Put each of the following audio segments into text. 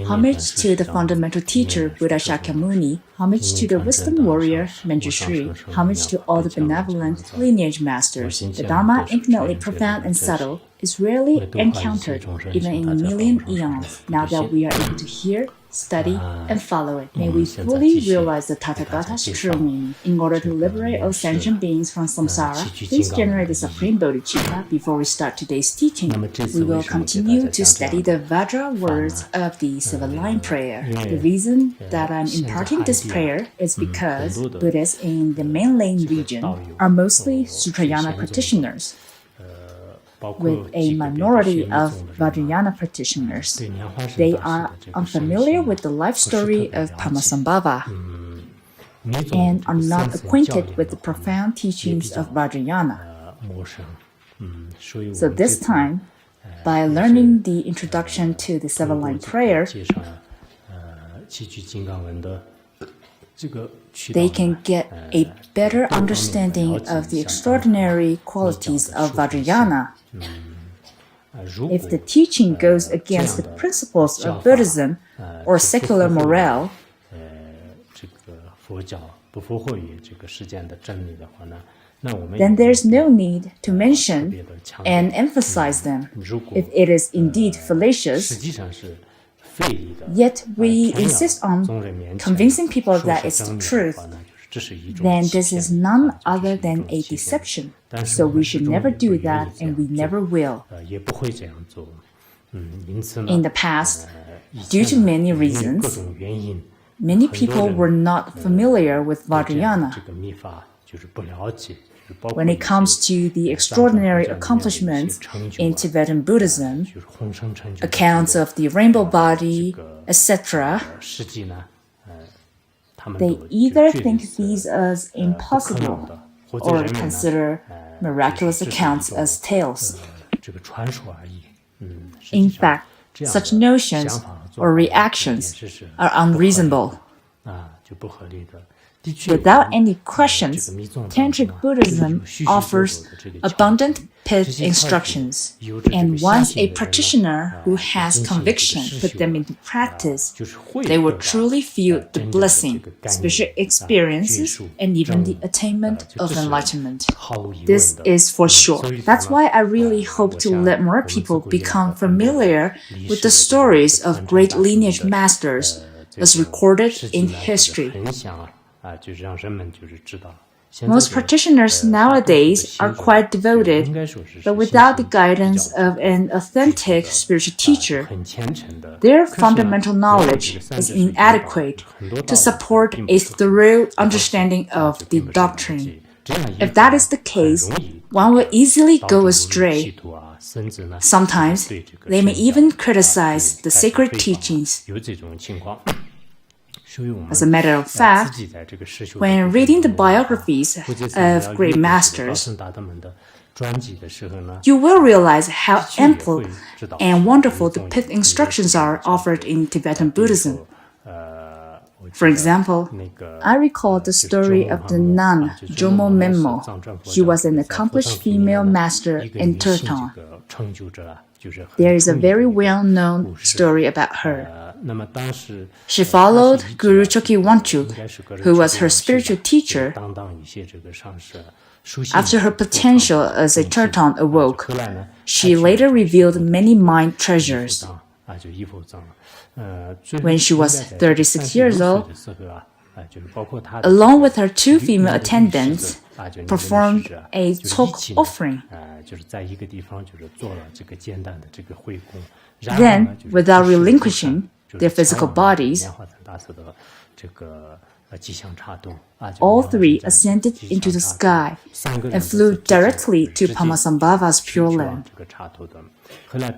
Homage to the fundamental teacher Buddha Shakyamuni, homage to the wisdom warrior Manjushri, homage to all the benevolent lineage masters. The Dharma, infinitely profound and subtle, is rarely encountered even in a million eons. Now that we are able to hear, study, and follow it, may we fully realize the Tathagata's true meaning. In order to liberate all sentient beings from samsara, please generate the supreme bodhicitta. Before we start today's teaching, we will continue to study the Vajra words of the civil line prayer. The reason that I'm imparting this prayer is because Buddhists in the mainland region are mostly Sutrayana practitioners, with a minority of Vajrayana practitioners. They are unfamiliar with the life story of Padmasambhava and are not acquainted with the profound teachings of Vajrayana. So this time, by learning the introduction to the seven-line prayer, they can get a better understanding of the extraordinary qualities of Vajrayana. If the teaching goes against the principles of Buddhism or secular morale, then there's no need to mention and emphasize them. If it is indeed fallacious, yet we insist on convincing people that it's the truth, then this is none other than a deception. So we should never do that, and we never will. In the past, due to many reasons, many people were not familiar with Vajrayana. When it comes to the extraordinary accomplishments in Tibetan Buddhism, accounts of the rainbow body, etc., they either think these as impossible or consider miraculous accounts as tales. In fact, such notions or reactions are unreasonable. Without any questions, Tantric Buddhism offers abundant pith instructions, and once a practitioner who has conviction put them into practice, they will truly feel the blessing, special experiences, and even the attainment of enlightenment. This is for sure. That's why I really hope to let more people become familiar with the stories of great lineage masters as recorded in history. Most practitioners nowadays are quite devoted, but without the guidance of an authentic spiritual teacher, their fundamental knowledge is inadequate to support a thorough understanding of the doctrine. If that is the case, one will easily go astray. Sometimes, they may even criticize the sacred teachings. As a matter of fact, when reading the biographies of great masters, you will realize how ample and wonderful the pith instructions are offered in Tibetan Buddhism. For example, I recall the story of the nun Jomo Menmo. She was an accomplished female master in Tibetan. There is a very well-known story about her. She followed Guru Choki Wanchuk, who was her spiritual teacher. After her potential as a Tibetan awoke, she later revealed many mind treasures. When she was 36 years old, along with her two female attendants, performed a tok offering. Then, without relinquishing their physical bodies, all three ascended into the sky and flew directly to Padmasambhava's Pure Land.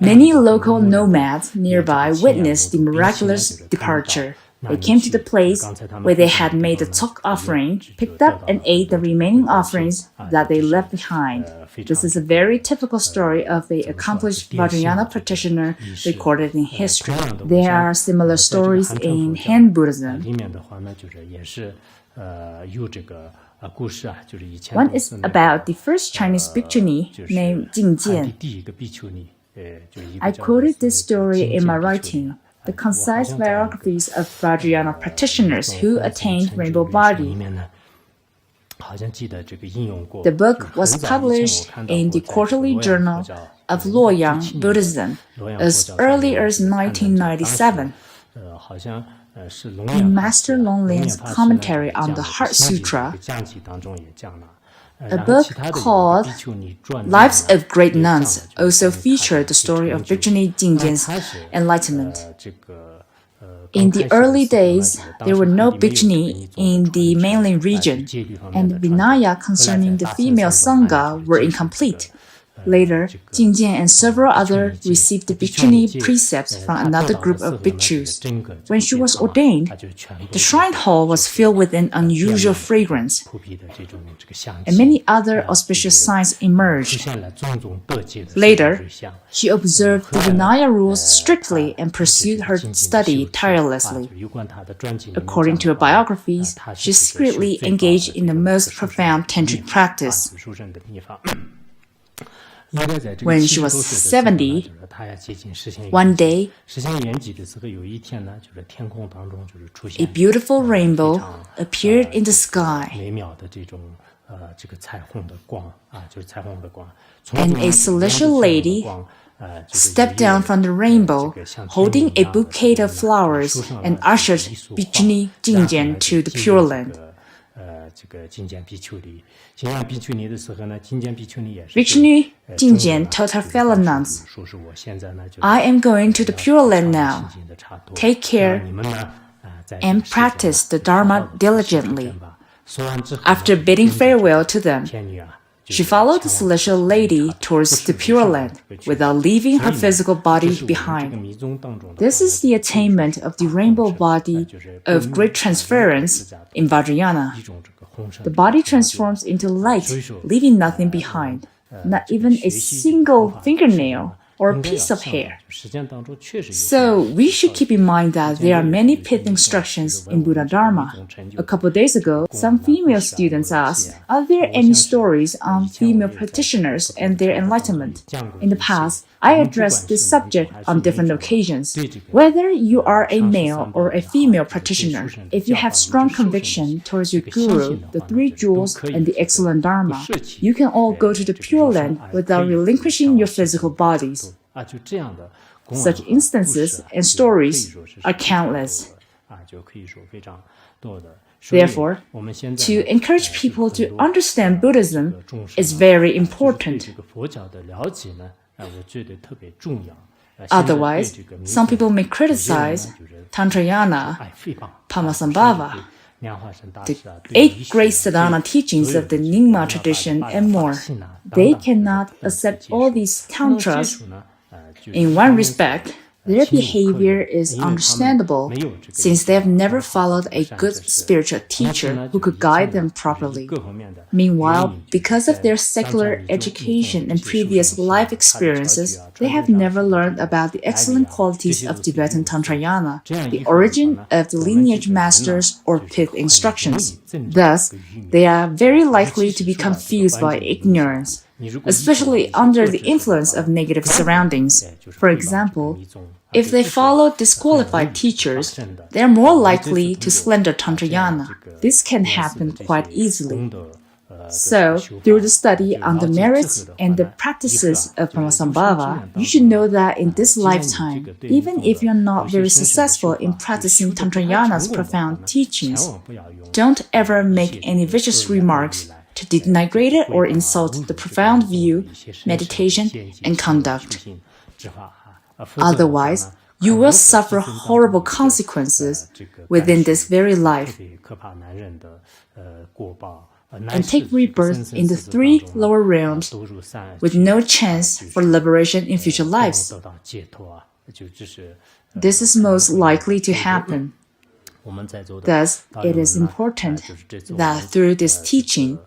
Many local nomads nearby witnessed the miraculous departure. They came to the place where they had made the tok offering, picked up and ate the remaining offerings that they left behind. This is a very typical story of an accomplished Vajrayana practitioner recorded in history. There are similar stories in Han Buddhism. One is about the first Chinese bhikkhuni named Jingjian. I quoted this story in my writing. the concise biographies of Vajrayana practitioners who attained rainbow body. The book was published in the Quarterly Journal of Luoyang Buddhism as early as 1997. In Master Longlin's commentary on the Heart Sutra, a book called Lives of Great Nuns also featured the story of Bhikshuni Jingjian's enlightenment. In the early days, there were no bhikshuni in the mainland region, and the Vinaya concerning the female Sangha were incomplete. Later, Jingjian and several others received the bhikshuni precepts from another group of bhikshus. When she was ordained, the shrine hall was filled with an unusual fragrance, and many other auspicious signs emerged. Later, she observed the Vinaya rules strictly and pursued her study tirelessly. According to her biographies, she secretly engaged in the most profound tantric practice. When she was 70, one day, a beautiful rainbow appeared in the sky, and a celestial lady stepped down from the rainbow, holding a bouquet of flowers, and ushered Bhikshuni Jingjian to the Pure Land. Bhikshuni Jingjian told her fellow nuns, "I am going to the Pure Land now. Take care and practice the Dharma diligently." After bidding farewell to them, she followed the celestial lady towards the Pure Land without leaving her physical body behind. This is the attainment of the rainbow body of great transference in Vajrayana. The body transforms into light, leaving nothing behind, not even a single fingernail or a piece of hair. So we should keep in mind that there are many pith instructions in Buddha Dharma. A couple days ago, some female students asked, "Are there any stories on female practitioners and their enlightenment?" In the past, I addressed this subject on different occasions. Whether you are a male or a female practitioner, if you have strong conviction towards your guru, the three jewels, and the excellent Dharma, you can all go to the Pure Land without relinquishing your physical bodies. Such instances and stories are countless. Therefore, to encourage people to understand Buddhism is very important. Otherwise, some people may criticize Tantrayana, Padmasambhava, the 8 great sadhana teachings of the Nyingma tradition, and more. They cannot accept all these tantras. In one respect, their behavior is understandable, since they have never followed a good spiritual teacher who could guide them properly. Meanwhile, because of their secular education and previous life experiences, they have never learned about the excellent qualities of Tibetan Tantrayana, the origin of the lineage masters or pith instructions. Thus, they are very likely to be confused by ignorance, especially under the influence of negative surroundings. For example, if they follow disqualified teachers, they are more likely to slander Tantrayana. This can happen quite easily. So, through the study on the merits and the practices of Padmasambhava, you should know that in this lifetime, even if you're not very successful in practicing Tantrayana's profound teachings, don't ever make any vicious remarks to denigrate it or insult the profound view, meditation, and conduct. Otherwise, you will suffer horrible consequences within this very life and take rebirth in the 3 lower realms with no chance for liberation in future lives. This is most likely to happen. Thus, it is important that through this teaching,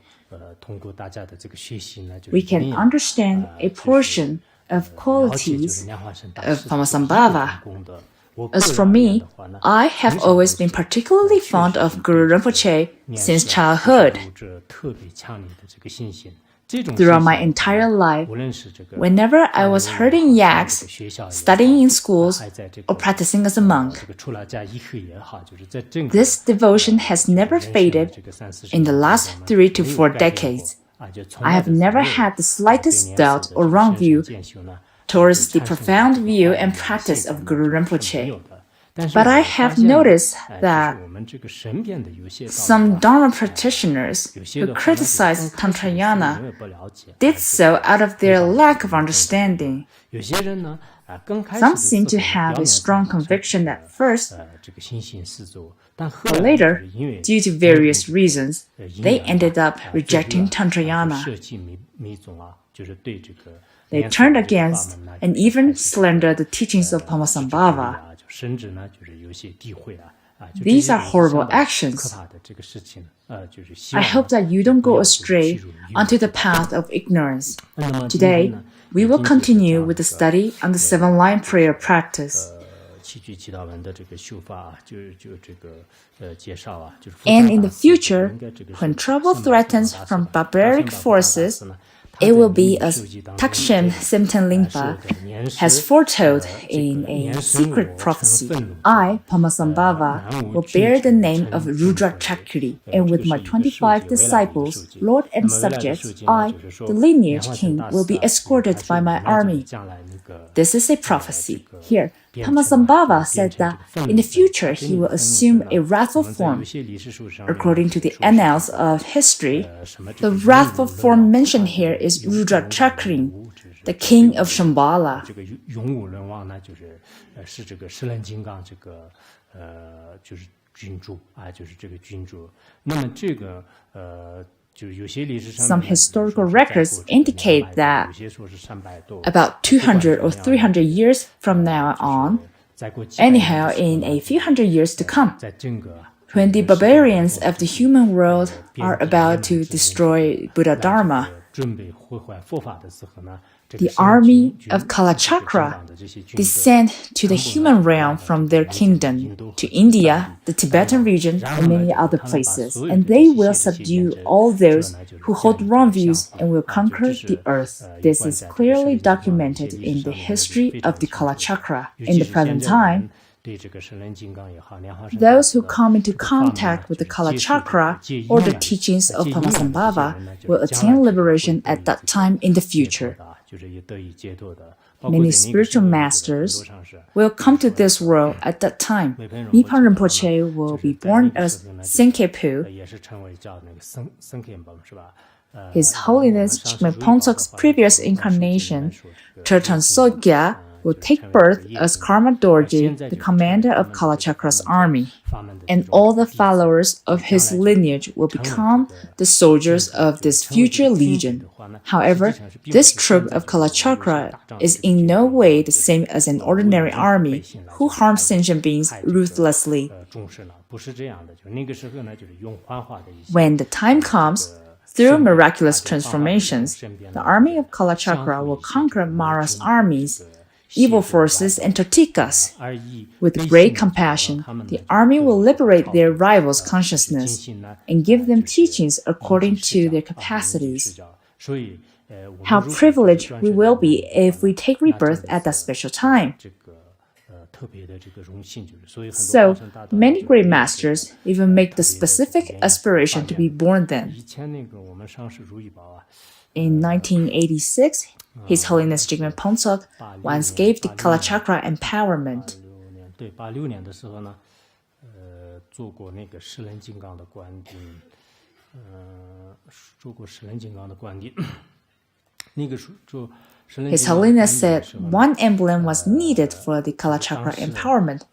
we can understand a portion of qualities of Padmasambhava. As for me, I have always been particularly fond of Guru Rinpoche since childhood. Throughout my entire life, whenever I was herding yaks, studying in schools, or practicing as a monk, this devotion has never faded in the last 3 to 4 decades. I have never had the slightest doubt or wrong view towards the profound view and practice of Guru Rinpoche. But I have noticed that some Dharma practitioners who criticize Tantrayana did so out of their lack of understanding. Some seem to have a strong conviction at first, but later, due to various reasons, they ended up rejecting Tantrayana. They turned against and even slandered the teachings of Padmasambhava. These are horrible actions. I hope that you don't go astray onto the path of ignorance. Today, we will continue with the study on the 7-line prayer practice. And in the future, when trouble threatens from barbaric forces, it will be as Takshem Semten Lingpa has foretold in a secret prophecy. I, Padmasambhava, will bear the name of Rudrakshakri, and with my 25 disciples, lord and subjects, I, the lineage king, will be escorted by my army. This is a prophecy. Here, Padmasambhava said that in the future he will assume a wrathful form. According to the annals of history, the wrathful form mentioned here is Rudrakshakri, the king of Shambhala. Some historical records indicate that about 200 or 300 years from now on, anyhow in a few hundred years to come, when the barbarians of the human world are about to destroy Buddha Dharma, the army of Kalachakra descend to the human realm from their kingdom to India, the Tibetan region, and many other places, and they will subdue all those who hold wrong views and will conquer the earth. This is clearly documented in the history of the Kalachakra. In the present time, those who come into contact with the Kalachakra or the teachings of Padmasambhava will attain liberation at that time in the future. Many spiritual masters will come to this world at that time. Nipan Rinpoche will be born as Khenpo. His Holiness Jigme Phuntsok's previous incarnation, Chertan Sodargye, will take birth as Karma Dorje, the commander of Kalachakra's army, and all the followers of his lineage will become the soldiers of this future legion. However, this troop of Kalachakra is in no way the same as an ordinary army who harms sentient beings ruthlessly. When the time comes, through miraculous transformations, the army of Kalachakra will conquer Mara's armies, evil forces, and Totikas. With great compassion, the army will liberate their rivals' consciousness and give them teachings according to their capacities. How privileged we will be if we take rebirth at that special time. So, many great masters even make the specific aspiration to be born then. In 1986, His Holiness Jigme Phuntsok once gave the Kalachakra empowerment. His Holiness said one emblem was needed for the Kalachakra empowerment.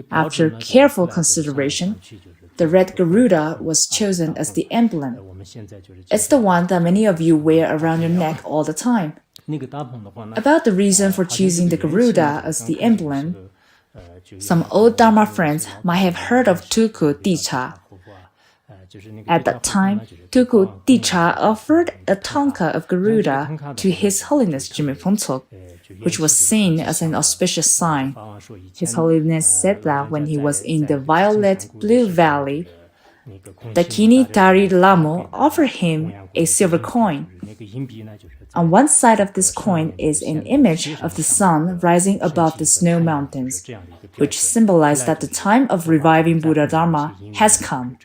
After careful consideration, the Red Garuda was chosen as the emblem. It's the one that many of you wear around your neck all the time. About the reason for choosing the Garuda as the emblem, some old Dharma friends might have heard of tulku Dicha. At that time, tulku Dicha offered a tanka of Garuda to His Holiness Jigme Phuntsok, which was seen as an auspicious sign. His Holiness said that when he was in the violet blue valley, Dakini Tari Lamo offered him a silver coin. On one side of this coin is an image of the sun rising above the snow mountains, which symbolized that the time of reviving Buddha Dharma has come.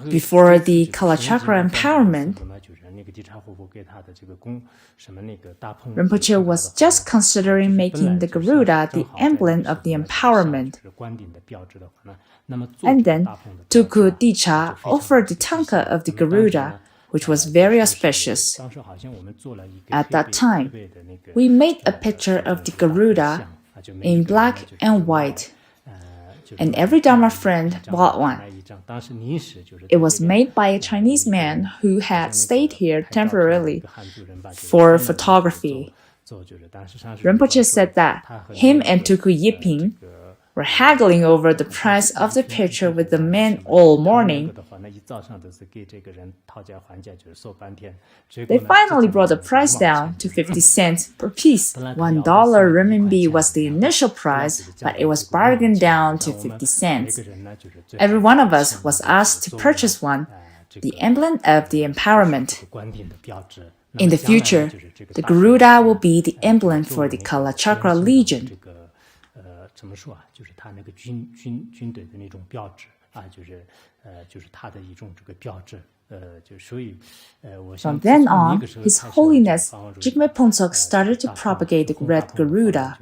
Before the Kalachakra empowerment, Rinpoche was just considering making the Garuda the emblem of the empowerment. And then Tulku Dicha offered the tanka of the Garuda, which was very auspicious. At that time, we made a picture of the Garuda in black and white, and every Dharma friend bought one. It was made by a Chinese man who had stayed here temporarily for photography. Rinpoche said that him and Tulku Yiping were haggling over the price of the picture with the man all morning. They finally brought the price down to 50 cents per piece. $1 renminbi was the initial price, but it was bargained down to 50 cents. Every one of us was asked to purchase one, the emblem of the empowerment. In the future, the Garuda will be the emblem for the Kalachakra Legion. From then on, His Holiness Jigme Phuntsok started to propagate the Red Garuda.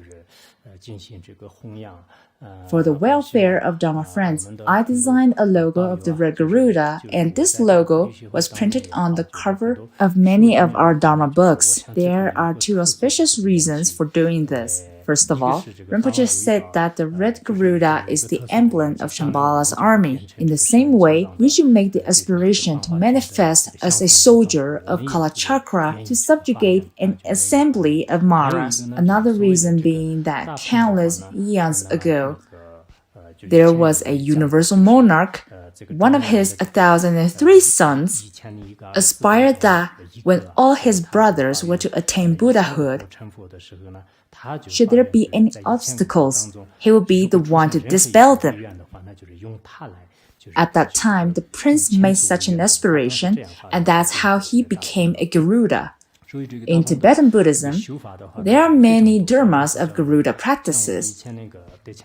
For the welfare of Dharma friends, I designed a logo of the Red Garuda, and this logo was printed on the cover of many of our Dharma books. There are two auspicious reasons for doing this. First of all, Rinpoche said that the Red Garuda is the emblem of Shambhala's army. In the same way, we should make the aspiration to manifest as a soldier of Kalachakra to subjugate an assembly of Maras. Another reason being that countless eons ago, there was a universal monarch. One of his 1,003 sons aspired that when all his brothers were to attain Buddhahood, should there be any obstacles, he would be the one to dispel them. At that time, the prince made such an aspiration, and that's how he became a Garuda. In Tibetan Buddhism, there are many dharmas of Garuda practices.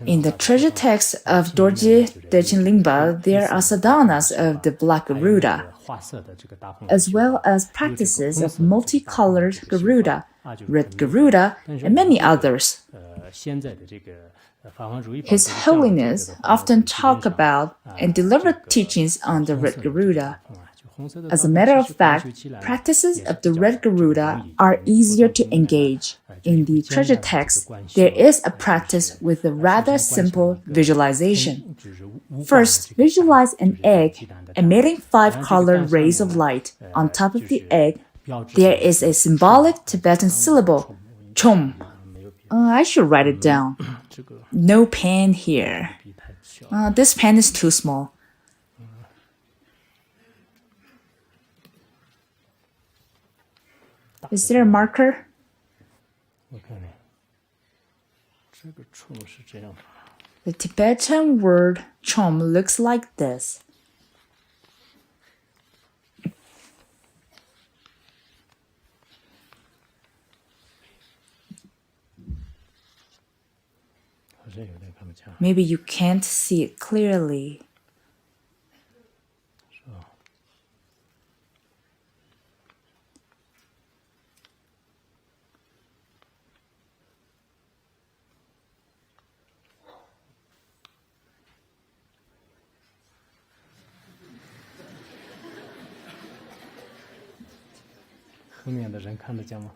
In the treasure text of Dorje Dechen Lingpa, there are sadhanas of the Black Garuda, as well as practices of multicolored Garuda, Red Garuda, and many others. His Holiness often talked about and delivered teachings on the Red Garuda. As a matter of fact, practices of the Red Garuda are easier to engage. In the treasure text, there is a practice with a rather simple visualization. First, visualize an egg emitting 5 colored rays of light. On top of the egg, there is a symbolic Tibetan syllable, chom. I should write it down. No pen here. This pen is too small. Is there a marker? The Tibetan word chom looks like this. Maybe you can't see it clearly.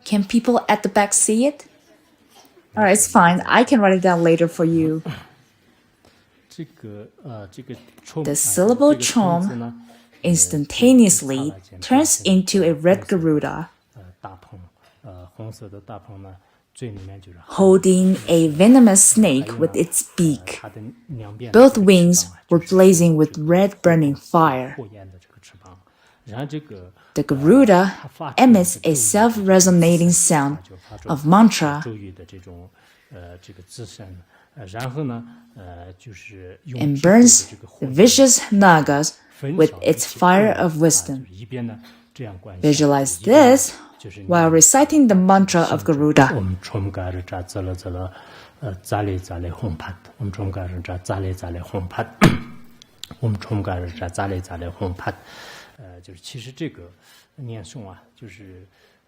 Can people at the back see it? Alright, it's fine. I can write it down later for you. The syllable chom instantaneously turns into a red Garuda, holding a venomous snake with its beak. Both wings were blazing with red burning fire. The Garuda emits a self-resonating sound of mantra and burns the vicious nagas with its fire of wisdom. Visualize this while reciting the mantra of Garuda.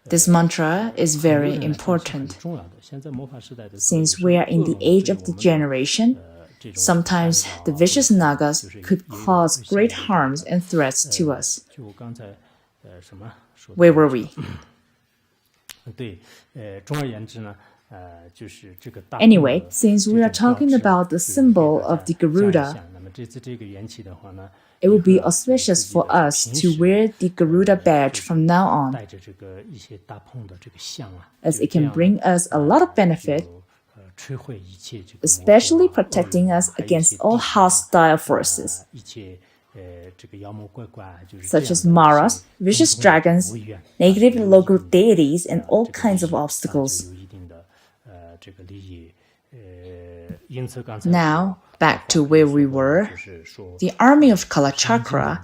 This mantra is very important. Since we are in the age of degeneration, sometimes the vicious nagas could cause great harms and threats to us. Where were we? Anyway, since we are talking about the symbol of the Garuda, it would be auspicious for us to wear the Garuda badge from now on, as it can bring us a lot of benefit, especially protecting us against all hostile forces, such as Maras, vicious dragons, negative local deities, and all kinds of obstacles. Now, back to where we were. The army of Kalachakra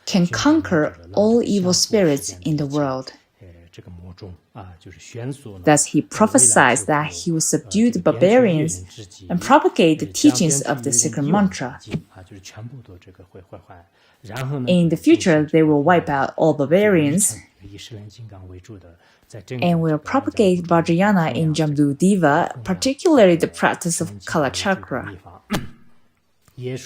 can conquer all evil spirits in the world. Thus, he prophesied that he would subdue the barbarians and propagate the teachings of the sacred mantra. In the future, they will wipe out all barbarians and will propagate Vajrayana in Jambu-Diva, particularly the practice of Kalachakra.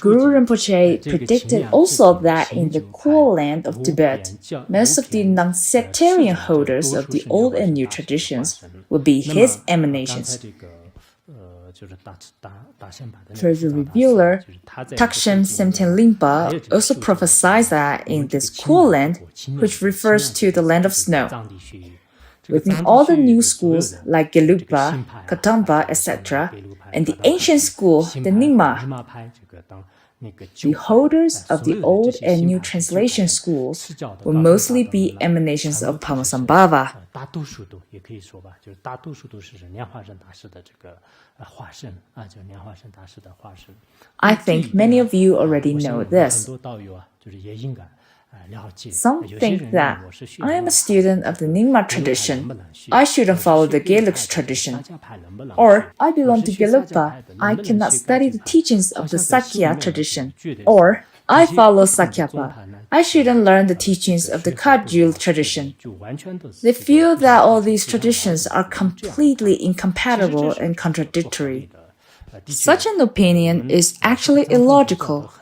Guru Rinpoche predicted also that in the cool land of Tibet, most of the non-sectarian holders of the old and new traditions would be his emanations. Treasure revealer Takshem Semten Limpa also prophesied that in this cool land, which refers to the land of snow, within all the new schools like Gelugpa, Kadampa, etc., and the ancient school, the Nyingma, the holders of the old and new translation schools will mostly be emanations of Padmasambhava. I think many of you already know this. Some think that I am a student of the Nyingma tradition, I shouldn't follow the Gelug's tradition. Or I belong to Gelugpa, I cannot study the teachings of the Sakya tradition. Or I follow Sakyapa, I shouldn't learn the teachings of the Kagyu tradition. They feel that all these traditions are completely incompatible and contradictory. Such an opinion is actually illogical.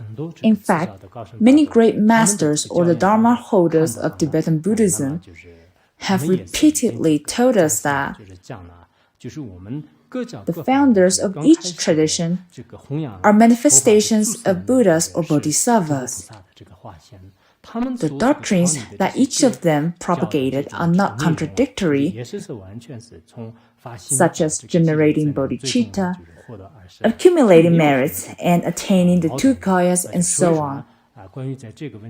In fact, many great masters or the Dharma holders of Tibetan Buddhism have repeatedly told us that the founders of each tradition are manifestations of Buddhas or Bodhisattvas. The doctrines that each of them propagated are not contradictory, such as generating bodhicitta, accumulating merits, and attaining the two kayas, and so on.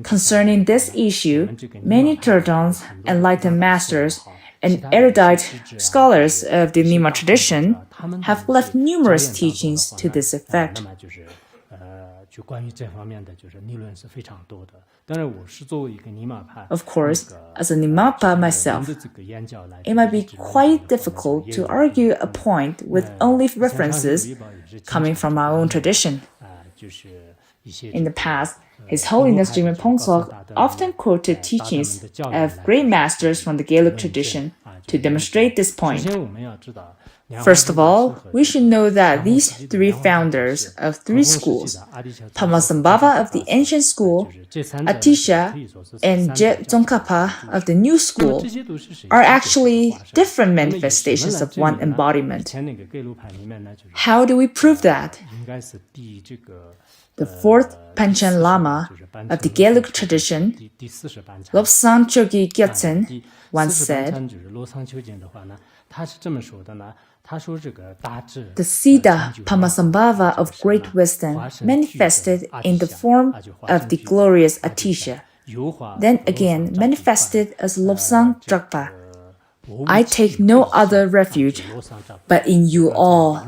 Concerning this issue, many Tirdans, enlightened masters, and erudite scholars of the Nyingma tradition have left numerous teachings to this effect. Of course, as a Nyingmapa myself, it might be quite difficult to argue a point with only references coming from our own tradition. In the past, His Holiness Jigme Pongsok often quoted teachings of great masters from the Gelug tradition to demonstrate this point. First of all, we should know that these three founders of three schools, Padmasambhava of the ancient school, Atisha, and Tsongkhapa of the new school, are actually different manifestations of one embodiment. How do we prove that? The fourth Panchen Lama of the Gelug tradition, Lobsang Chogi Gyatsen, once said, the Siddha Padmasambhava of great wisdom manifested in the form of the glorious Atisha, then again manifested as Lobsang Drakpa. I take no other refuge but in you all.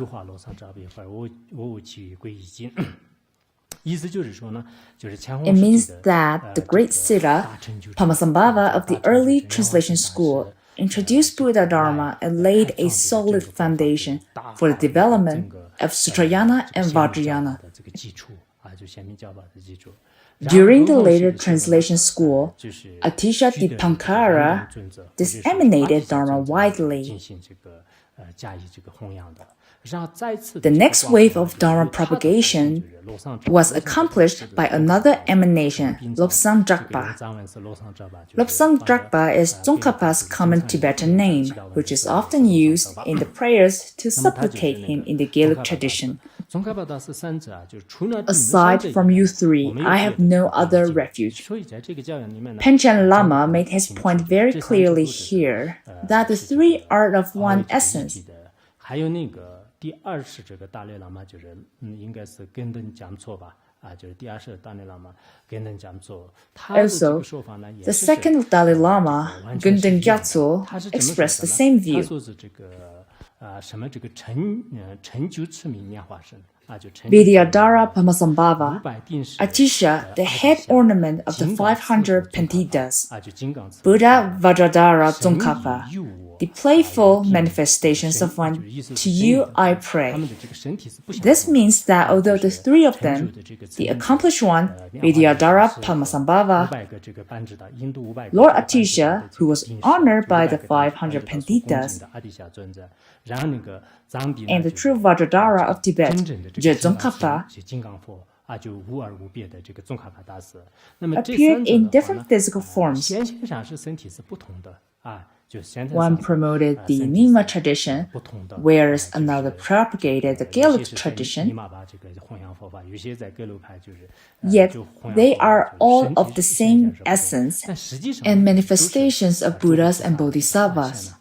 It means that the great Siddha, Padmasambhava of the early translation school, introduced Buddha Dharma and laid a solid foundation for the development of Sutrayana and Vajrayana. During the later translation school, Atisha Dipankara disseminated Dharma widely. The next wave of Dharma propagation was accomplished by another emanation, Lobsang Drakpa. Lobsang Drakpa is Tsongkhapa's common Tibetan name, which is often used in the prayers to supplicate him in the Gelug tradition. Aside from you three, I have no other refuge. Panchen Lama made his point very clearly here, that the three are of one essence. Also, the second Dalai Lama, Gundeng Gyatso, expressed the same view. Vidyadhara Padmasambhava, Atisha, the head ornament of the 500 Pantitas, Buddha Vajradhara Tsongkhapa, the playful manifestations of one, to you I pray. This means that although the three of them, the accomplished one, Vidyadhara Padmasambhava, Lord Atisha, who was honored by the 500 Pantitas, and the true Vajradhara of Tibet, Tsongkhapa, appeared in different physical forms. One promoted the Nyingma tradition, whereas another propagated the Gelug tradition. Yet they are all of the same essence and manifestations of Buddhas and Bodhisattvas.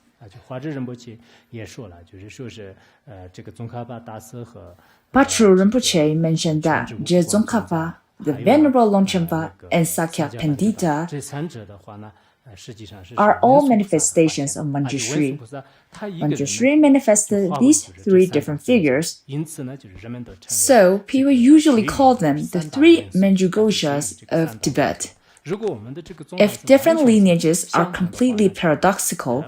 Patrul Rinpoche mentioned that Tsongkhapa, the Venerable Longchenpa, and Sakya Pandita are all manifestations of Manjushri. Manjushri manifested these three different figures, so people usually call them the three Manjughosas of Tibet. If different lineages are completely paradoxical,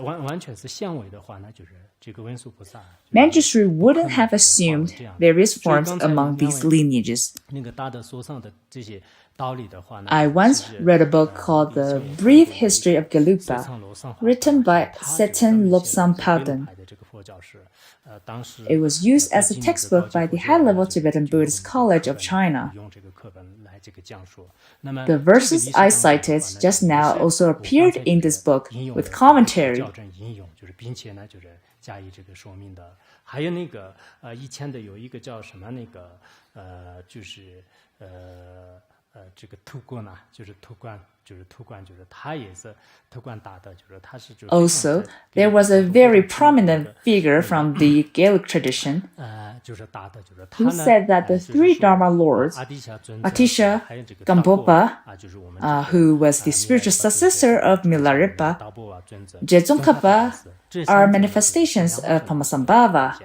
Manjushri wouldn't have assumed various forms among these lineages. I once read a book called The Brief History of Gelugpa, written by Seton Lobsang Palden. It was used as a textbook by the high-level Tibetan Buddhist College of China. The verses I cited just now also appeared in this book with commentary. Also, there was a very prominent figure from the Gelug tradition who said that the three Dharma lords, Atisha, Gampopa, who was the spiritual successor of Milarepa, Tsongkhapa, are manifestations of Padmasambhava.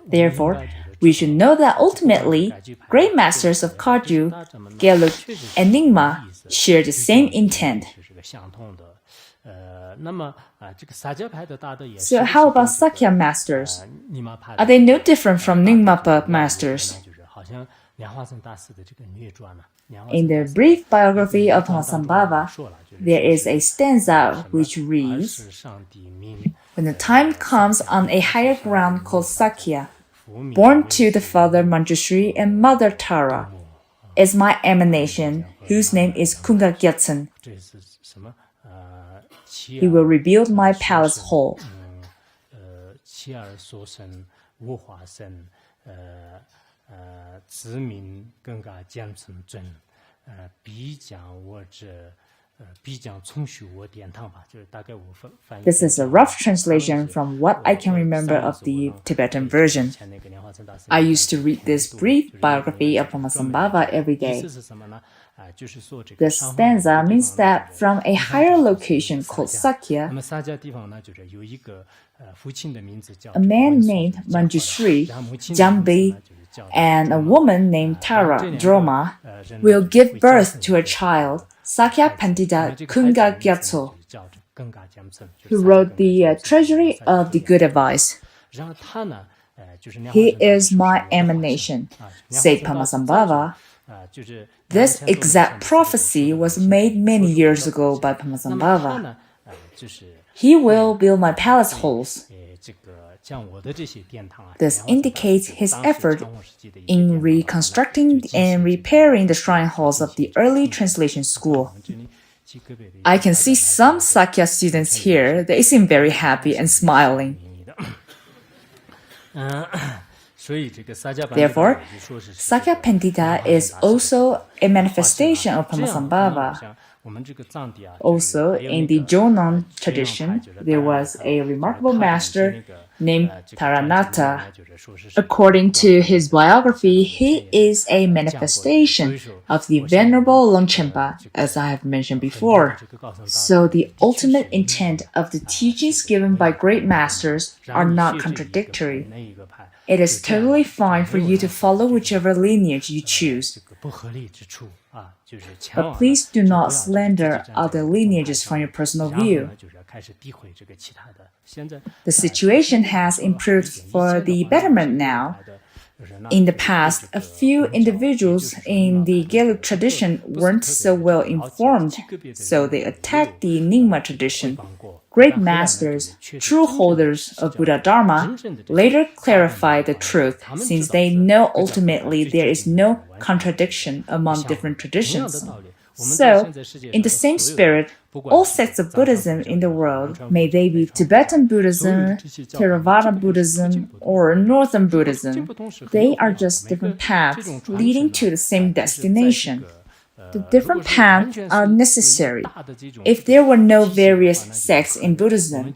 Therefore, we should know that ultimately, great masters of Kagyu, Gelug, and Nyingma share the same intent. So how about Sakya masters? Are they no different from Nyingma masters? In the brief biography of Padmasambhava, there is a stanza which reads, "When the time comes on a higher ground called Sakya, born to the father Manjushri and mother Tara, is my emanation, whose name is Kunga Gyatsen. He will rebuild my palace hall." This is a rough translation from what I can remember of the Tibetan version. I used to read this brief biography of Padmasambhava every day. This stanza means that from a higher location called Sakya, a man named Manjushri, Jambi, and a woman named Tara, Droma, will give birth to a child, Sakya Pandita Kunga Gyatso, who wrote the Treasury of the Good Advice. He is my emanation, said Padmasambhava. This exact prophecy was made many years ago by Padmasambhava. He will build my palace halls. This indicates his effort in reconstructing and repairing the shrine halls of the early translation school. I can see some Sakya students here. They seem very happy and smiling. Therefore, Sakya Pandita is also a manifestation of Padmasambhava. Also, in the Jonan tradition, there was a remarkable master named Taranatha. According to his biography, he is a manifestation of the Venerable Longchenpa, as I have mentioned before. So the ultimate intent of the teachings given by great masters are not contradictory. It is totally fine for you to follow whichever lineage you choose. But please do not slander other lineages from your personal view. The situation has improved for the betterment now. In the past, a few individuals in the Gelug tradition weren't so well informed, so they attacked the Nyingma tradition. Great masters, true holders of Buddha Dharma, later clarified the truth since they know ultimately there is no contradiction among different traditions. So, in the same spirit, all sects of Buddhism in the world, may they be Tibetan Buddhism, Theravada Buddhism, or Northern Buddhism, they are just different paths leading to the same destination. The different paths are necessary. If there were no various sects in Buddhism,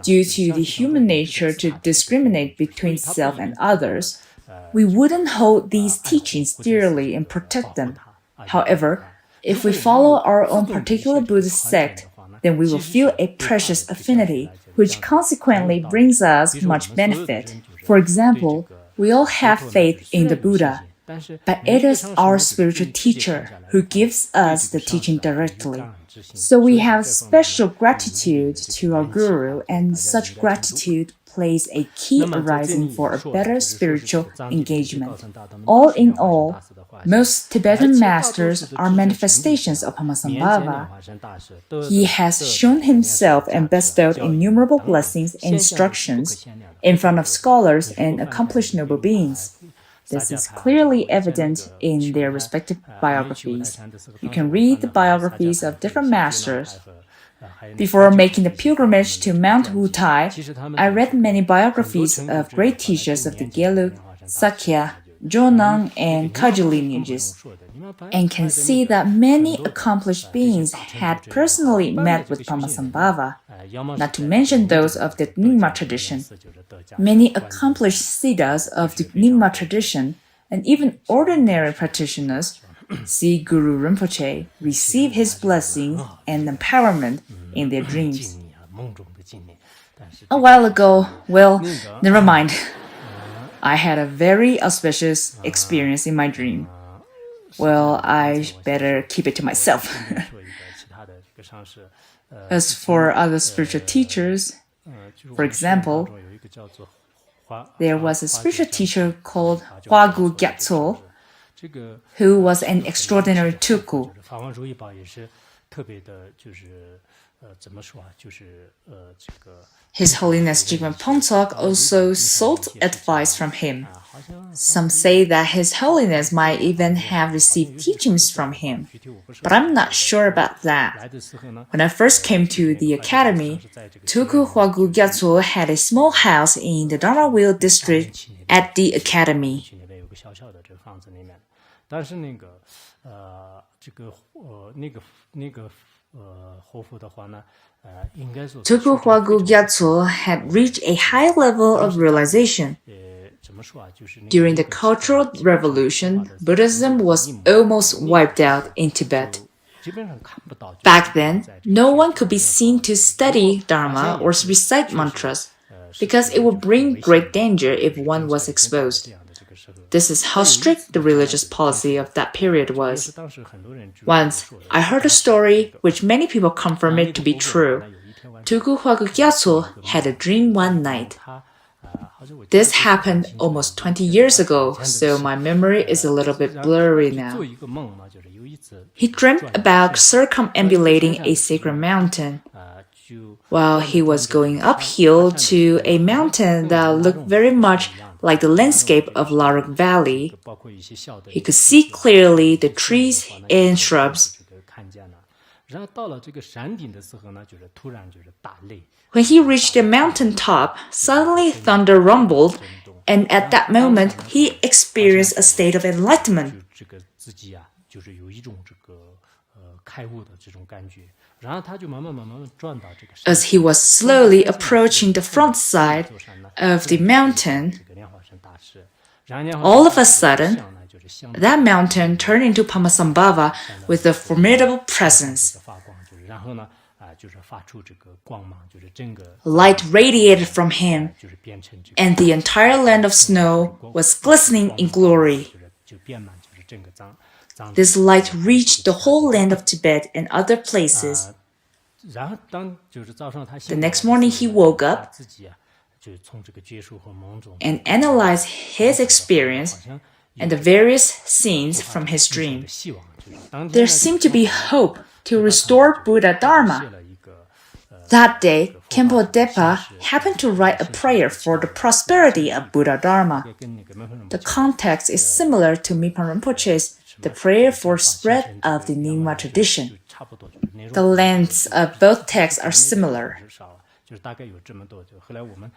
due to the human nature to discriminate between self and others, we wouldn't hold these teachings dearly and protect them. However, if we follow our own particular Buddhist sect, then we will feel a precious affinity, which consequently brings us much benefit. For example, we all have faith in the Buddha, but it is our spiritual teacher who gives us the teaching directly. So we have special gratitude to our Guru, and such gratitude plays a key arising for a better spiritual engagement. All in all, most Tibetan masters are manifestations of Padmasambhava. He has shown himself and bestowed innumerable blessings and instructions in front of scholars and accomplished noble beings. This is clearly evident in their respective biographies. You can read the biographies of different masters. Before making the pilgrimage to Mount Wutai, I read many biographies of great teachers of the Gelug, Sakya, Jonan, and Kagyu lineages, and can see that many accomplished beings had personally met with Padmasambhava, not to mention those of the Nyingma tradition. Many accomplished siddhas of the Nyingma tradition, and even ordinary practitioners, see Guru Rinpoche, receive his blessings and empowerment in their dreams. A while ago, never mind. I had a very auspicious experience in my dream. I better keep it to myself. As for other spiritual teachers, for example, there was a spiritual teacher called Hwagu Gyatso, who was an extraordinary tulku. His Holiness Jigme Pontok also sought advice from him. Some say that His Holiness might even have received teachings from him, but I'm not sure about that. When I first came to the academy, Tulku Hwagu Gyatso had a small house in the Dharma Wheel district at the academy. Tulku Huagu Gyatso had reached a high level of realization. During the Cultural Revolution, Buddhism was almost wiped out in Tibet. Back then, no one could be seen to study Dharma or recite mantras, because it would bring great danger if one was exposed. This is how strict the religious policy of that period was. Once, I heard a story which many people confirm it to be true. Tulku Huagu Gyatso had a dream one night. This happened almost 20 years ago, so my memory is a little bit blurry now. He dreamt about circumambulating a sacred mountain. While he was going uphill to a mountain that looked very much like the landscape of Larung Valley, he could see clearly the trees and shrubs. When he reached the mountain top, suddenly thunder rumbled, and at that moment he experienced a state of enlightenment. As he was slowly approaching the front side of the mountain, all of a sudden, that mountain turned into Padmasambhava with a formidable presence. Light radiated from him, and the entire land of snow was glistening in glory. This light reached the whole land of Tibet and other places. The next morning he woke up and analyzed his experience and the various scenes from his dream. There seemed to be hope to restore Buddha Dharma. That day, Khenpo Depa happened to write a prayer for the prosperity of Buddha Dharma. The context is similar to Mipham Rinpoche's the prayer for spread of the Nyingma tradition. The lengths of both texts are similar.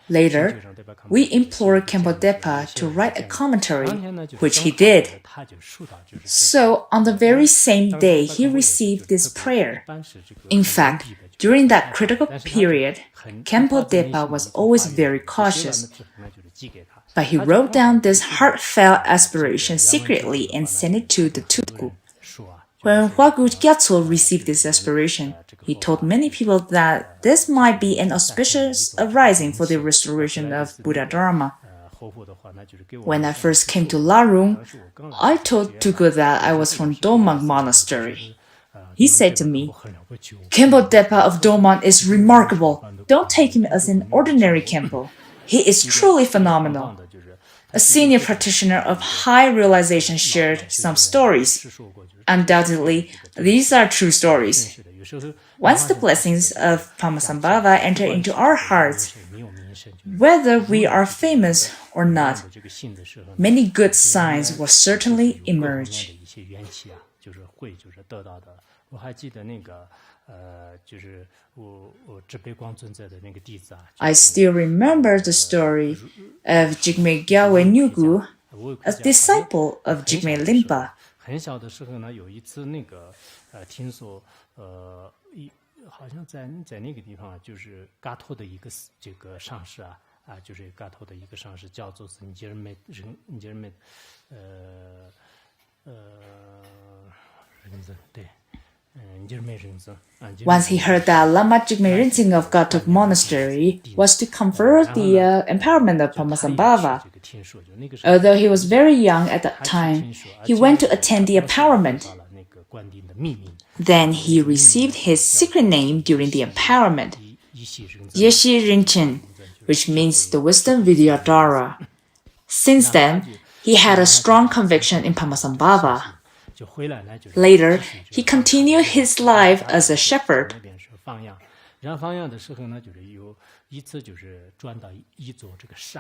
Later, we implored Khenpo Depa to write a commentary, which he did. So, on the very same day, he received this prayer. In fact, during that critical period, Khenpo Depa was always very cautious. But he wrote down this heartfelt aspiration secretly and sent it to the tulku. When Huagu Gyatso received this aspiration, he told many people that this might be an auspicious arising for the restoration of Buddha Dharma. When I first came to Larung, I told Tulku that I was from Domang Monastery. He said to me, "Khenpo Depa of Domang is remarkable. Don't take him as an ordinary Khenpo. He is truly phenomenal." A senior practitioner of high realization shared some stories. Undoubtedly, these are true stories. Once the blessings of Padmasambhava enter into our hearts, whether we are famous or not, many good signs will certainly emerge. I still remember the story of Jigme Gyalwe Nyugu, a disciple of Jigme Limpa. Once he heard that Lama Jigme Rinzing of Gatok Monastery was to confer the empowerment of Padmasambhava. Although he was very young at that time, he went to attend the empowerment. Then he received his secret name during the empowerment, Yeshi Rinchen, which means the wisdom Vidyadhara. Since then, he had a strong conviction in Padmasambhava. Later, he continued his life as a shepherd.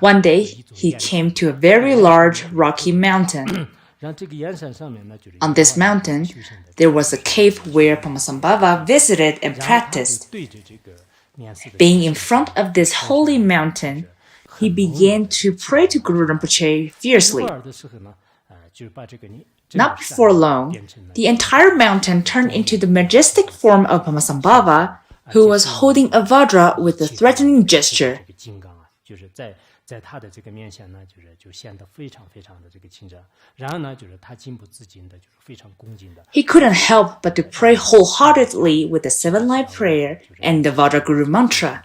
One day, he came to a very large rocky mountain. On this mountain, there was a cave where Padmasambhava visited and practiced. Being in front of this holy mountain, he began to pray to Guru Rinpoche fiercely. Not before long, the entire mountain turned into the majestic form of Padmasambhava, who was holding a Vajra with a threatening gesture. He couldn't help but to pray wholeheartedly with the seven-line prayer and the Vajra Guru mantra.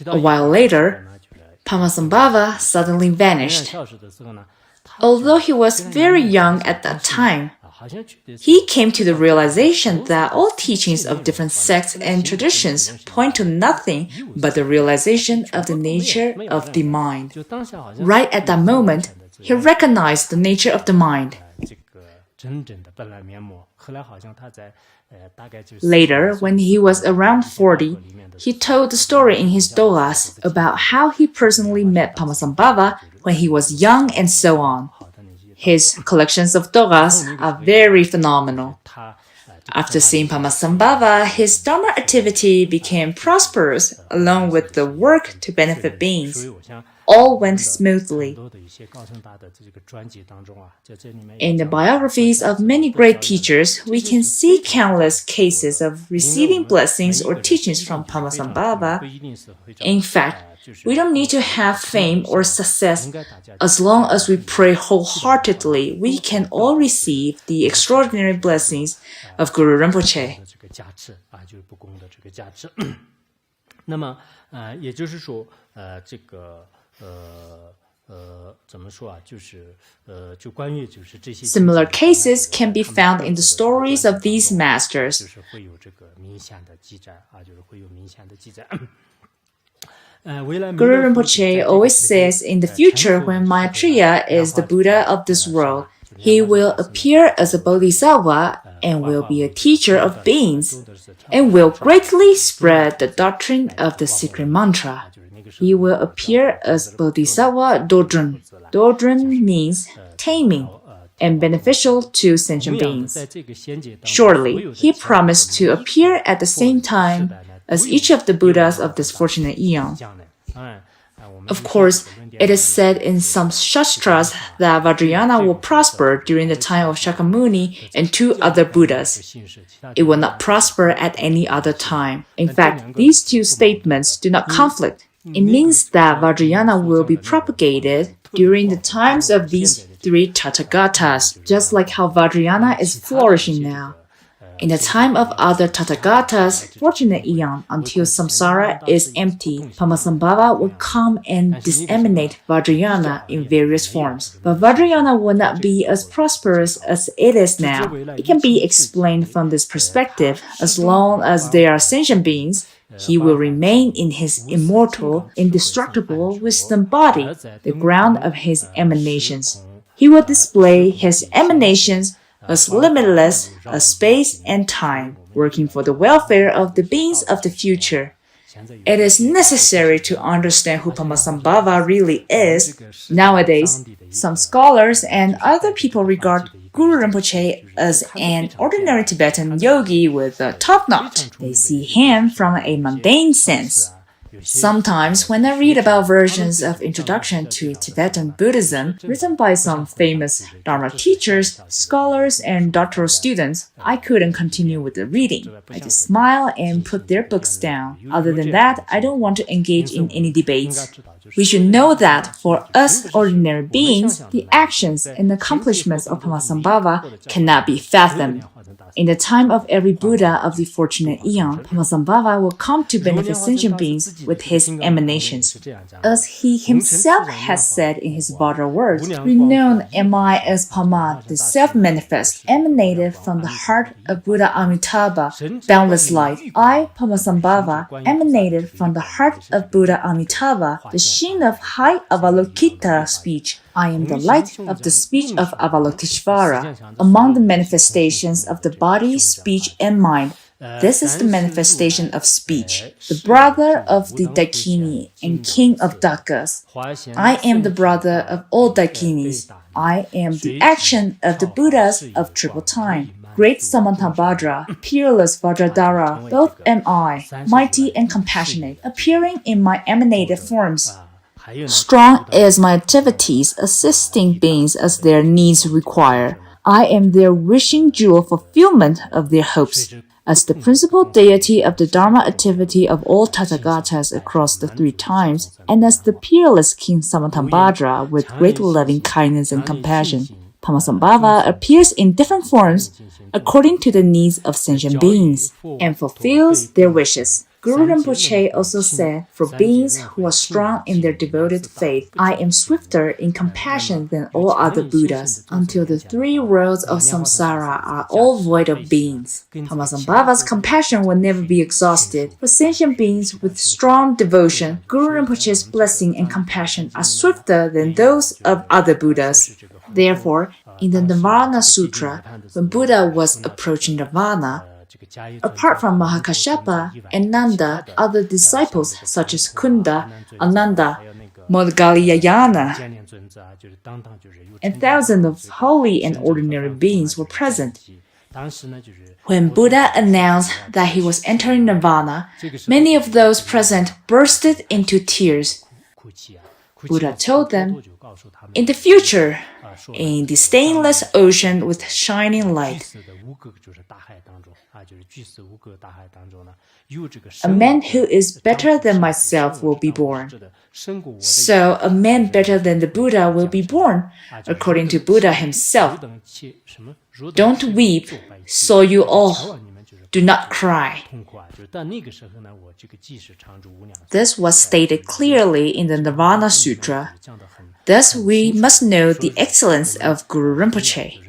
A while later, Padmasambhava suddenly vanished. Although he was very young at that time, he came to the realization that all teachings of different sects and traditions point to nothing but the realization of the nature of the mind. Right at that moment, he recognized the nature of the mind. Later, when he was around 40, he told the story in his dohas about how he personally met Padmasambhava when he was young and so on. His collections of dohas are very phenomenal. After seeing Padmasambhava, his Dharma activity became prosperous along with the work to benefit beings. All went smoothly. In the biographies of many great teachers, we can see countless cases of receiving blessings or teachings from Padmasambhava. In fact, we don't need to have fame or success. As long as we pray wholeheartedly, we can all receive the extraordinary blessings of Guru Rinpoche. Similar cases can be found in the stories of these masters. Guru Rinpoche always says in the future when Maitreya is the Buddha of this world, he will appear as a bodhisattva and will be a teacher of beings and will greatly spread the doctrine of the secret mantra. He will appear as Bodhisattva Dodron. Dodron means taming and beneficial to sentient beings. Surely, he promised to appear at the same time as each of the Buddhas of this fortunate aeon. Of course, it is said in some Shastras that Vajrayana will prosper during the time of Shakyamuni and two other Buddhas. It will not prosper at any other time. In fact, these two statements do not conflict. It means that Vajrayana will be propagated during the times of these three Tathagatas, just like how Vajrayana is flourishing now. In the time of other Tathagatas, fortunate aeon, until samsara is empty, Padmasambhava will come and disseminate Vajrayana in various forms. But Vajrayana will not be as prosperous as it is now. It can be explained from this perspective. As long as there are sentient beings, he will remain in his immortal, indestructible wisdom body, the ground of his emanations. He will display his emanations as limitless as space and time, working for the welfare of the beings of the future. It is necessary to understand who Padmasambhava really is. Nowadays, some scholars and other people regard Guru Rinpoche as an ordinary Tibetan yogi with a top knot. They see him from a mundane sense. Sometimes, when I read about versions of Introduction to Tibetan Buddhism written by some famous Dharma teachers, scholars, and doctoral students, I couldn't continue with the reading. I just smile and put their books down. Other than that, I don't want to engage in any debates. We should know that for us ordinary beings, the actions and accomplishments of Padmasambhava cannot be fathomed. In the time of every Buddha of the fortunate aeon, Padmasambhava will come to benefit sentient beings with his emanations. As he himself has said in his Vajra words, renowned am I as Padma, the self-manifest, emanated from the heart of Buddha Amitabha, boundless light. I, Padmasambhava, emanated from the heart of Buddha Amitabha, the sheen of high Avalokita speech. I am the light of the speech of Avalokiteshvara. Among the manifestations of the body, speech, and mind, this is the manifestation of speech, the brother of the Dakini and king of Dakas. I am the brother of all Dakinis. I am the action of the Buddhas of triple time. Great Samantabhadra, peerless Vajradhara, both am I, mighty and compassionate, appearing in my emanated forms. Strong is my activities assisting beings as their needs require. I am their wishing jewel fulfillment of their hopes. As the principal deity of the Dharma activity of all Tathagatas across the three times, and as the peerless King Simultaneous with great loving kindness and compassion, Padmasambhava appears in different forms according to the needs of sentient beings and fulfills their wishes. Guru Rinpoche also said, for beings who are strong in their devoted faith, I am swifter in compassion than all other Buddhas, until the three worlds of samsara are all void of beings. Padmasambhava's compassion will never be exhausted. For sentient beings with strong devotion, Guru Rinpoche's blessing and compassion are swifter than those of other Buddhas. Therefore, in the Nirvana Sutra, when Buddha was approaching Nirvana, apart from Mahakashyapa and Nanda, other disciples such as Kunda, Ananda, Vajrayana, and thousands of holy and ordinary beings were present. When Buddha announced that he was entering Nirvana, many of those present bursted into tears. Buddha told them, in the future, in the stainless ocean with shining light, a man who is better than myself will be born. So a man better than the Buddha will be born, according to Buddha himself. Don't weep, so you all do not cry. This was stated clearly in the Nirvana Sutra. Thus, we must know the excellence of Guru Rinpoche.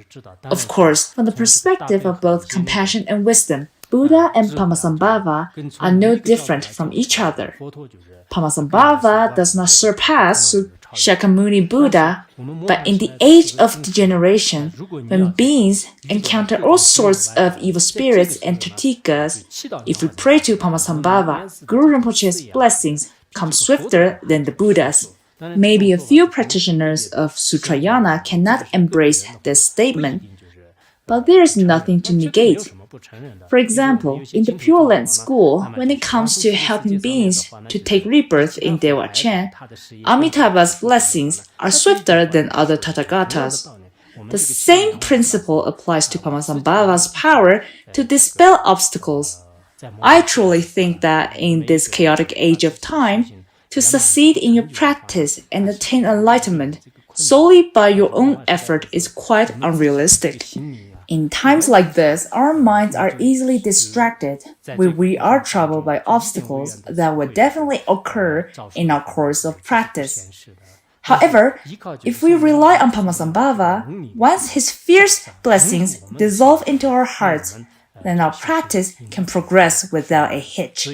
Of course, from the perspective of both compassion and wisdom, Buddha and Padmasambhava are no different from each other. Padmasambhava does not surpass Shakyamuni Buddha, but in the age of degeneration, when beings encounter all sorts of evil spirits and Tritikas, if we pray to Padmasambhava, Guru Rinpoche's blessings come swifter than the Buddha's. Maybe a few practitioners of Sutrayana cannot embrace this statement, but there is nothing to negate. For example, in the Pure Land school, when it comes to helping beings to take rebirth in Dewa Chen, Amitabha's blessings are swifter than other Tathagatas. The same principle applies to Padmasambhava's power to dispel obstacles. I truly think that in this chaotic age of time, to succeed in your practice and attain enlightenment solely by your own effort is quite unrealistic. In times like this, our minds are easily distracted when we are troubled by obstacles that will definitely occur in our course of practice. However, if we rely on Padmasambhava, once his fierce blessings dissolve into our hearts, then our practice can progress without a hitch.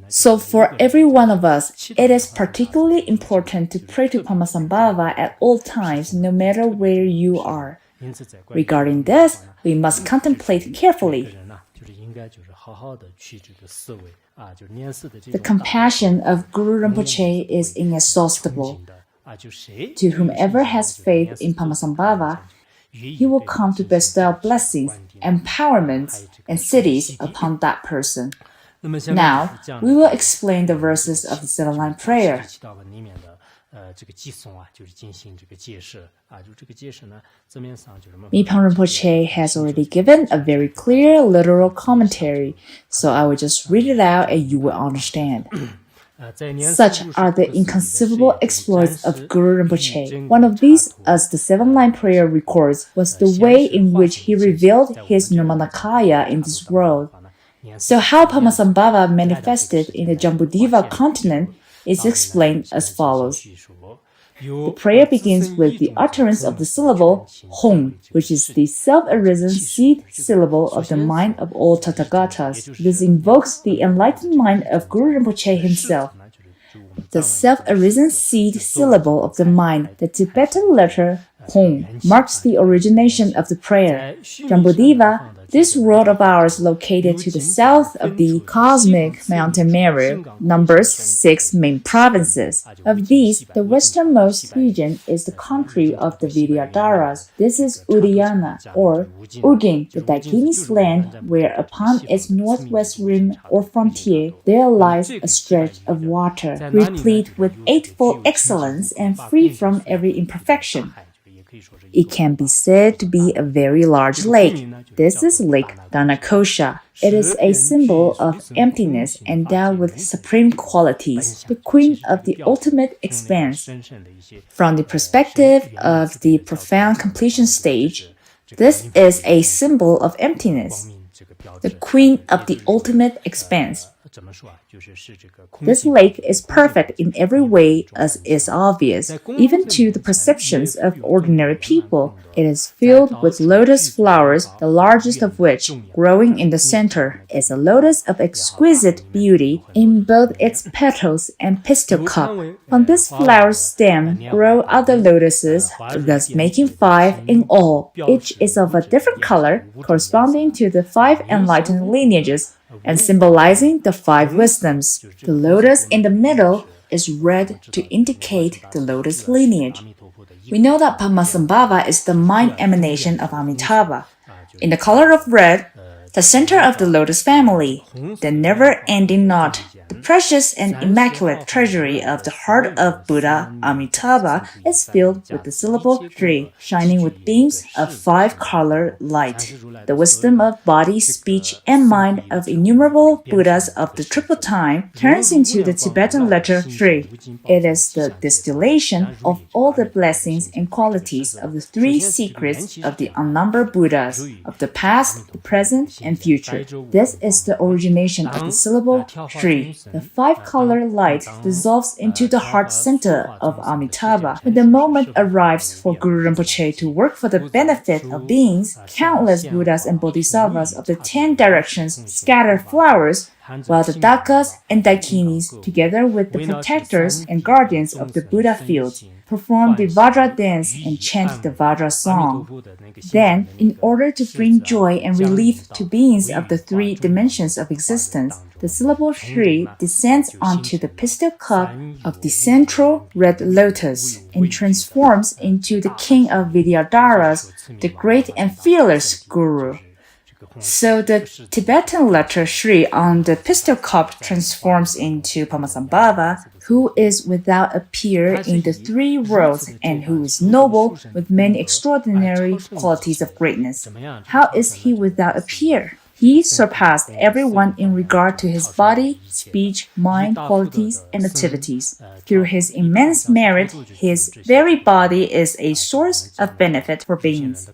So for every one of us, it is particularly important to pray to Padmasambhava at all times, no matter where you are. Regarding this, we must contemplate carefully. The compassion of Guru Rinpoche is inexhaustible. To whomever has faith in Padmasambhava, he will come to bestow blessings, empowerments, and cities upon that person. Now, we will explain the verses of the seven-line prayer. Mipham Rinpoche has already given a very clear literal commentary, so I will just read it out and you will understand. Such are the inconceivable exploits of Guru Rinpoche. One of these, as the seven-line prayer records, was the way in which he revealed his Nirmanakaya in this world. So how Padmasambhava manifested in the Jambudvipa continent is explained as follows. The prayer begins with the utterance of the syllable Hong, which is the self-arisen seed syllable of the mind of all Tathagatas. This invokes the enlightened mind of Guru Rinpoche himself. The self-arisen seed syllable of the mind, the Tibetan letter Hong, marks the origination of the prayer. Jambudvipa, This world of ours, located to the south of the cosmic mountain Meru, numbers 6 main provinces. Of these, the westernmost region is the country of the Vidyadharas. This is Udayana, or Ugin, the Dakini's land, where upon its northwest rim or frontier there lies a stretch of water, replete with eightfold excellence and free from every imperfection. It can be said to be a very large lake. This is Lake Dharmakosha. It is a symbol of emptiness endowed with supreme qualities, the queen of the ultimate expanse. From the perspective of the profound completion stage, this is a symbol of emptiness, the queen of the ultimate expanse. This lake is perfect in every way, as is obvious, even to the perceptions of ordinary people. It is filled with lotus flowers, the largest of which, growing in the center, is a lotus of exquisite beauty in both its petals and pistil cup. On this flower stem grow other lotuses, thus making 5 in all. Each is of a different color, corresponding to the 5 enlightened lineages, and symbolizing the 5 wisdoms. The lotus in the middle is red to indicate the lotus lineage. We know that Padmasambhava is the mind emanation of Amitabha. In the color of red, the center of the lotus family, the never-ending knot, the precious and immaculate treasury of the heart of Buddha Amitabha is filled with the syllable Shri, shining with beams of 5-color light. The wisdom of body, speech, and mind of innumerable Buddhas of the triple time turns into the Tibetan letter Shri. It is the distillation of all the blessings and qualities of the 3 secrets of the unnumbered Buddhas, of the past, the present, and future. This is the origination of the syllable Shri. The 5-color light dissolves into the heart center of Amitabha. When the moment arrives for Guru Rinpoche to work for the benefit of beings, countless Buddhas and Bodhisattvas of the 10 directions scatter flowers, while the Dakas and Dakinis, together with the protectors and guardians of the Buddha fields, perform the Vajra dance and chant the Vajra song. Then, in order to bring joy and relief to beings of the 3 dimensions of existence, the syllable Shri descends onto the pistil cup of the central red lotus and transforms into the king of Vidyadharas, the great and fearless Guru. So the Tibetan letter Shri on the pistil cup transforms into Padmasambhava, who is without a peer in the 3 worlds and who is noble with many extraordinary qualities of greatness. How is he without a peer? He surpassed everyone in regard to his body, speech, mind, qualities, and activities. Through his immense merit, his very body is a source of benefit for beings.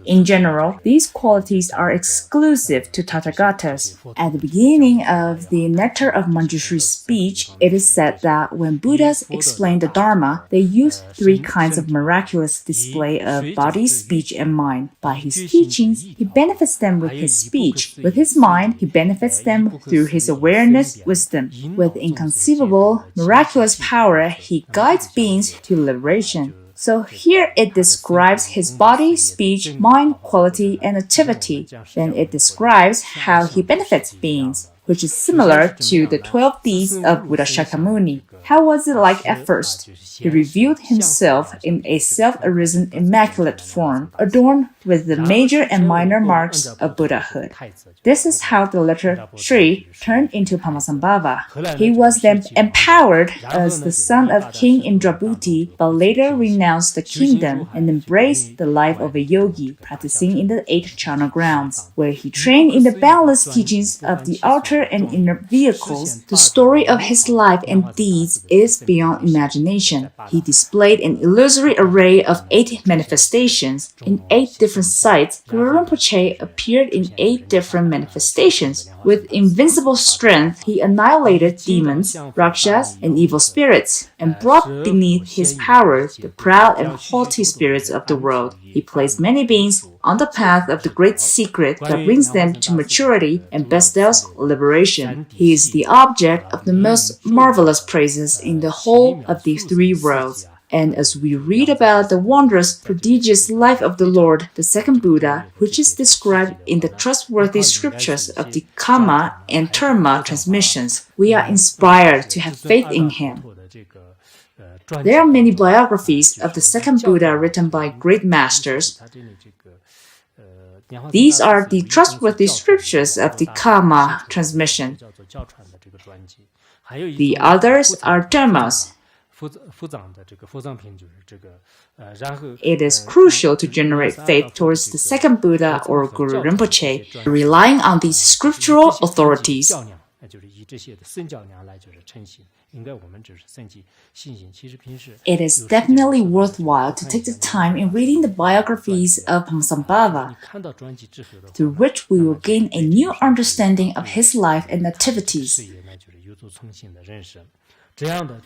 In general, these qualities are exclusive to Tathagatas. At the beginning of the Nectar of Manjushri's speech, it is said that when Buddhas explained the Dharma, they used 3 kinds of miraculous display of body, speech, and mind. By his teachings, he benefits them with his speech. With his mind, he benefits them through his awareness, wisdom. With inconceivable, miraculous power, he guides beings to liberation. So here it describes his body, speech, mind, quality, and activity. Then it describes how he benefits beings, which is similar to the 12 deeds of Buddha Shakyamuni. How was it like at first? He revealed himself in a self-arisen immaculate form, adorned with the major and minor marks of Buddhahood. This is how the letter Shri turned into Padmasambhava. He was then empowered as the son of King Indrabhuti, but later renounced the kingdom and embraced the life of a yogi, practicing in the 8 jhana grounds, where he trained in the boundless teachings of the outer and inner vehicles. The story of his life and deeds is beyond imagination. He displayed an illusory array of 8 manifestations. In 8 different sites, Guru Rinpoche appeared in 8 different manifestations. With invincible strength, he annihilated demons, rakshas, and evil spirits, and brought beneath his power the proud and haughty spirits of the world. He placed many beings on the path of the great secret that brings them to maturity and bestows liberation. He is the object of the most marvelous praises in the whole of the 3 worlds. And as we read about the wondrous, prodigious life of the Lord, the second Buddha, which is described in the trustworthy scriptures of the Karma and Dharma transmissions, we are inspired to have faith in him. There are many biographies of the second Buddha written by great masters. These are the trustworthy scriptures of the Karma transmission. The others are Dharmas. It is crucial to generate faith towards the second Buddha or Guru Rinpoche, relying on these scriptural authorities. It is definitely worthwhile to take the time in reading the biographies of Padmasambhava, through which we will gain a new understanding of his life and activities.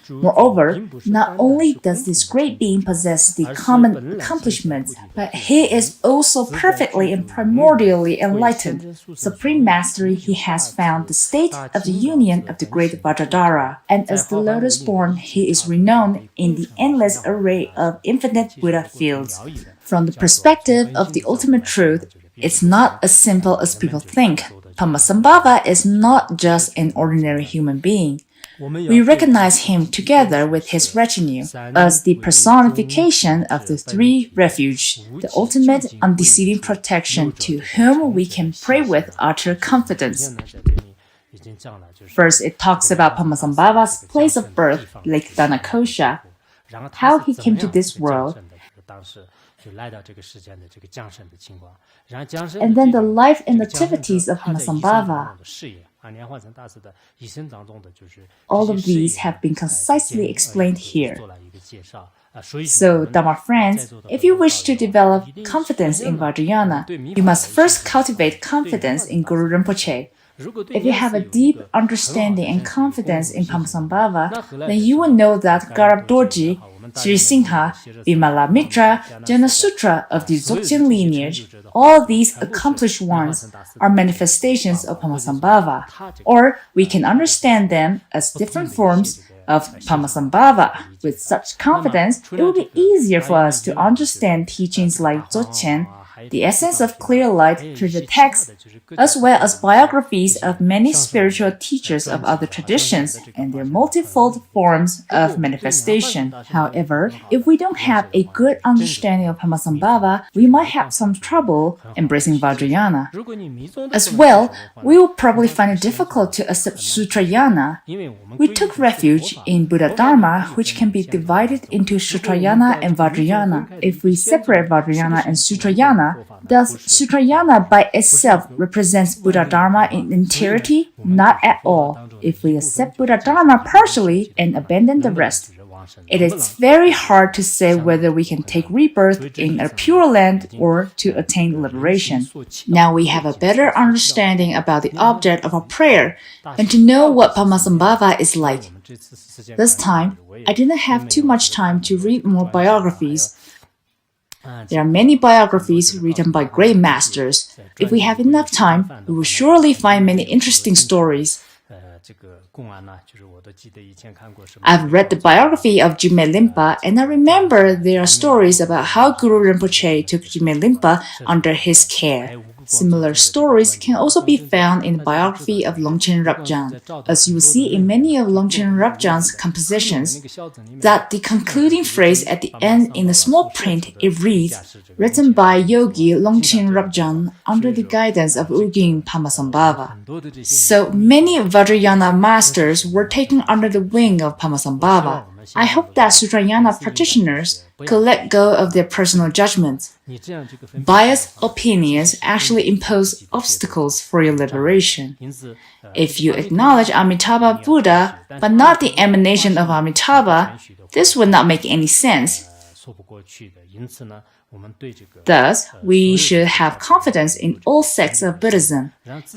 Moreover, not only does this great being possess the common accomplishments, but he is also perfectly and primordially enlightened. Supreme mastery, he has found the state of the union of the great Vajrayana, and as the lotus-born, he is renowned in the endless array of infinite Buddha fields. From the perspective of the ultimate truth, it's not as simple as people think. Padmasambhava is not just an ordinary human being. We recognize him together with his retinue as the personification of the three refuges, the ultimate undeceiving protection to whom we can pray with utter confidence. First, it talks about Padmasambhava's place of birth, Lake Dhanakosha, how he came to this world, and then the life and activities of Padmasambhava. All of these have been concisely explained here. So, Dharma friends, if you wish to develop confidence in Vajrayana, you must first cultivate confidence in Guru Rinpoche. If you have a deep understanding and confidence in Padmasambhava, then you will know that Garabdorji, Sri Singha, Vimalamitra, Jana Sutra of the Dzogchen lineage, all these accomplished ones are manifestations of Padmasambhava, or we can understand them as different forms of Padmasambhava. With such confidence, it will be easier for us to understand teachings like Dzogchen, the essence of clear light through the text, as well as biographies of many spiritual teachers of other traditions and their multifold forms of manifestation. However, if we don't have a good understanding of Padmasambhava, we might have some trouble embracing Vajrayana. As well, we will probably find it difficult to accept Sutrayana. We took refuge in Buddha Dharma, which can be divided into Sutrayana and Vajrayana. If we separate Vajrayana and Sutrayana, does Sutrayana by itself represents Buddha Dharma in entirety? Not at all. If we accept Buddha Dharma partially and abandon the rest, it is very hard to say whether we can take rebirth in a pure land or to attain liberation. Now we have a better understanding about the object of our prayer and to know what Padmasambhava is like. This time, I didn't have too much time to read more biographies. There are many biographies written by great masters. If we have enough time, we will surely find many interesting stories. I've read the biography of Jigme Limpa, and I remember there are stories about how Guru Rinpoche took Jigme Limpa under his care. Similar stories can also be found in the biography of Longchen Rabjan. As you will see in many of Longchen Rabjan's compositions, that the concluding phrase at the end in the small print, it reads, written by Yogi Longchen Rabjan under the guidance of Ugin Padmasambhava. So many Vajrayana masters were taken under the wing of Padmasambhava. I hope that Sutrayana practitioners could let go of their personal judgments. Biased opinions actually impose obstacles for your liberation. If you acknowledge Amitabha Buddha, but not the emanation of Amitabha, this would not make any sense. Thus, we should have confidence in all sects of Buddhism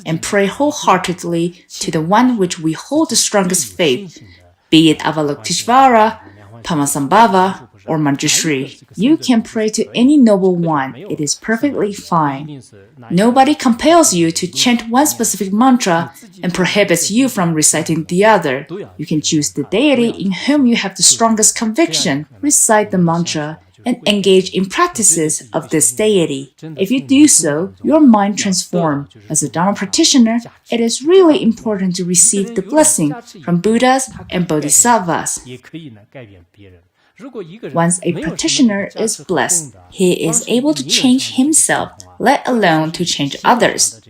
and pray wholeheartedly to the one which we hold the strongest faith, be it Avalokiteshvara, Padmasambhava, or Manjushri. You can pray to any noble one. It is perfectly fine. Nobody compels you to chant one specific mantra and prohibits you from reciting the other. You can choose the deity in whom you have the strongest conviction, recite the mantra, and engage in practices of this deity. If you do so, your mind transforms. As a Dharma practitioner, it is really important to receive the blessing from Buddhas and Bodhisattvas. Once a practitioner is blessed, he is able to change himself, let alone to change others.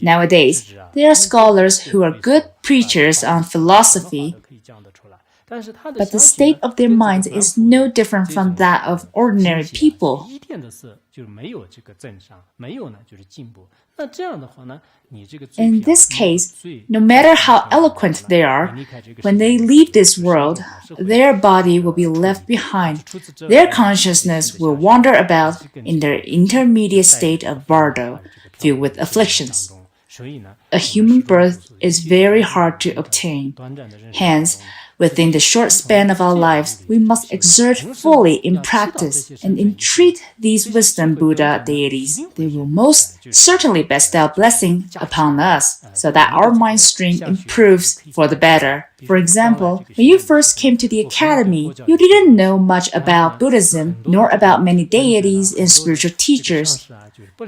Nowadays, there are scholars who are good preachers on philosophy, but the state of their minds is no different from that of ordinary people. In this case, no matter how eloquent they are, when they leave this world, their body will be left behind. Their consciousness will wander about in their intermediate state of bardo, filled with afflictions. A human birth is very hard to obtain. Hence, within the short span of our lives, we must exert fully in practice and entreat these wisdom Buddha deities. They will most certainly bestow blessing upon us, so that our mind stream improves for the better. For example, when you first came to the academy, you didn't know much about Buddhism, nor about many deities and spiritual teachers.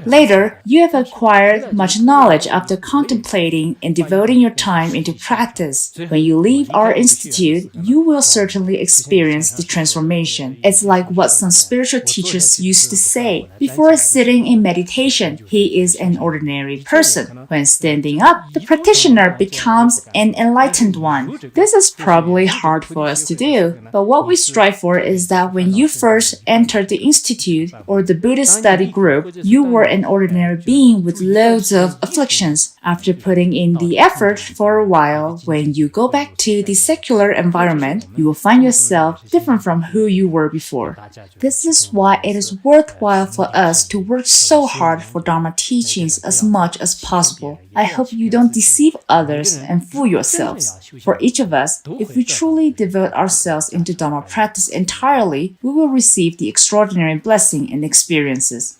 Later, you have acquired much knowledge after contemplating and devoting your time into practice. When you leave our institute, you will certainly experience the transformation. It's like what some spiritual teachers used to say. Before sitting in meditation, he is an ordinary person. When standing up, the practitioner becomes an enlightened one. This is probably hard for us to do, but what we strive for is that when you first entered the institute or the Buddhist study group, you were an ordinary being with loads of afflictions. After putting in the effort for a while, when you go back to the secular environment, you will find yourself different from who you were before. This is why it is worthwhile for us to work so hard for Dharma teachings as much as possible. I hope you don't deceive others and fool yourselves. For each of us, if we truly devote ourselves into Dharma practice entirely, we will receive the extraordinary blessing and experiences.